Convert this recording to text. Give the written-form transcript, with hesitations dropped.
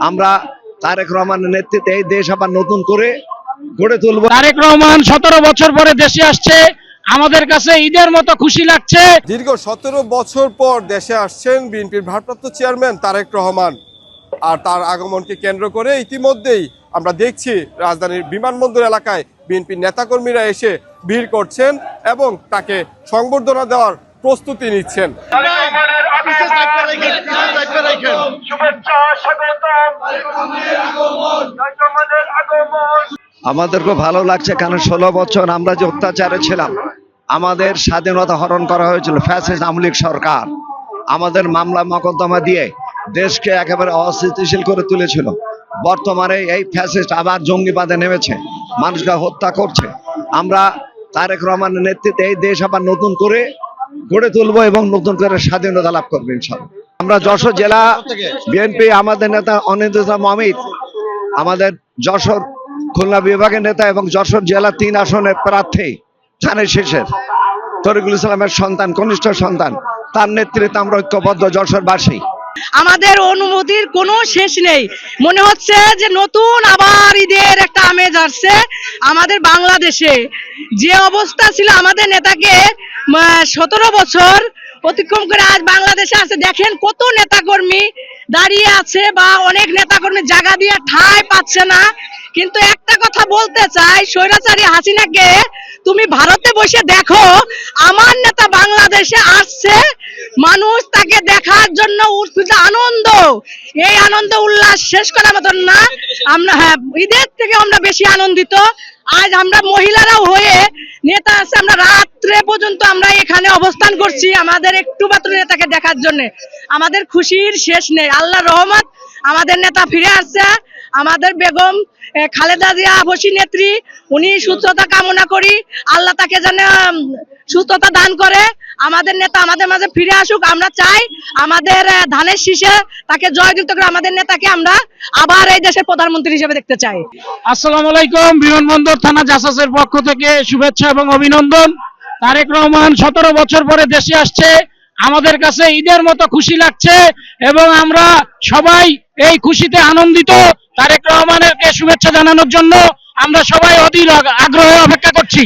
আমরা তারেক রহমানের নেতৃত্বে এই দেশ আবার নতুন করে গড়ে তুলবো। তারেক রহমান 17 বছর পরে দেশে আসছে, আমাদের কাছে ঈদের মতো খুশি লাগছে। দীর্ঘ 17 বছর পর দেশে আসছেন বিএনপির ভারপ্রাপ্ত চেয়ারম্যান তারেক রহমান। আর তার আগমনকে কেন্দ্র করে ইতিমধ্যেই আমরা দেখছি রাজধানীর বিমানবন্দর এলাকায় বিএনপির নেতাকর্মীরা এসে ভিড় করছেন এবং তাকে সংবর্ধনা দেওয়ার প্রস্তুতি নিচ্ছেন। আমাদের খুব ভালো লাগছে, কারণ 16 বছর আমরা যে অত্যাচারে ছিলাম, আমাদের স্বাধীনতা হরণ করা হয়েছিল ফ্যাসিস্ট আওয়ামী লীগ সরকার। আমাদের মামলা মোকদ্দমা দিয়ে দেশকে একেবারে অস্থিতিশীল করে তুলেছিল। বর্তমানে এই ফ্যাসিস্ট আবার জঙ্গিবাদে নেমেছে, মানুষকে হত্যা করছে। আমরা তারেক রহমানের নেতৃত্বে এই দেশ আবার নতুন করে গড়ে তুলবো এবং নতুন করে স্বাধীনতা লাভ করবো ইনশাআল্লাহ। আমরা যশোর জেলা বিএনপি, আমাদের নেতা অনিন্দ্য ইসলাম অমিত, আমাদের যশোর খুলনা বিভাগের নেতা এবং যশোর জেলা 3 আসনের প্রার্থী ধানের শীষের তরিকুল ইসলামের সন্তান, কনিষ্ঠ সন্তান, তার নেতৃত্বে আমরা ঐক্যবদ্ধ যশোরবাসী। আমাদের অনুভূতির কোনো শেষ নেই। মনে হচ্ছে যে নতুন আবার ঈদের একটা আমেজ আসছে আমাদের বাংলাদেশে। যে অবস্থা ছিল আমাদের নেতাকে 17 বছর অতিক্রম করে আজ বাংলাদেশে আছে, দেখেন কত নেতাকর্মী দাঁড়িয়ে আছে বা অনেক নেতাকর্মী জায়গা দিয়ে ঠাঁই পাচ্ছে না। কিন্তু একটা কথা বলতে চাই, স্বৈরাচারী হাসিনাকে তুমি ভারতে বসে দেখো, আমার নেতা বাংলাদেশে আসছে, মানুষ তাকে দেখার জন্য উৎফুল্ল আনন্দ। এই আনন্দ উল্লাস শেষ করার মতন না। আমরা ঈদের থেকে আমরা বেশি আনন্দিত। আজ আমরা মহিলারাও হয়ে নেতা আছে, আমরা রাত্রে পর্যন্ত আমরা এখানে অবস্থান করছি আমাদের একটু মাত্র নেতাকে দেখার জন্য। আমাদের খুশির শেষ নেই। আল্লাহর রহমত, আমাদের নেতা ফিরে আসছে। আমাদের বেগম খালেদা জিয়া আবসী নেত্রী, উনি সুস্থতা কামনা করি, আল্লাহ তাকে যেন সুস্থতা দান করে। আমাদের নেতা আমাদের মাঝে ফিরে আসুক। আমরা চাই আমাদের ধানের শীষে তাকে জয়যুক্ত করে আমাদের নেতাকে আমরা আবার এই দেশের প্রধানমন্ত্রী হিসেবে দেখতে চাই। আসসালামু আলাইকুম। বিমানবন্দর থানা জাসাসের পক্ষ থেকে শুভেচ্ছা এবং অভিনন্দন। তারেক রহমান 17 বছর পরে দেশে আসছে, আমাদের কাছে ঈদের মতো খুশি লাগছে এবং আমরা সবাই এই খুশিতে আনন্দিত। তারেক রহমানের শুভেচ্ছা জানানোর জন্য আমরা সবাই অধীর আগ্রহে অপেক্ষা করছি।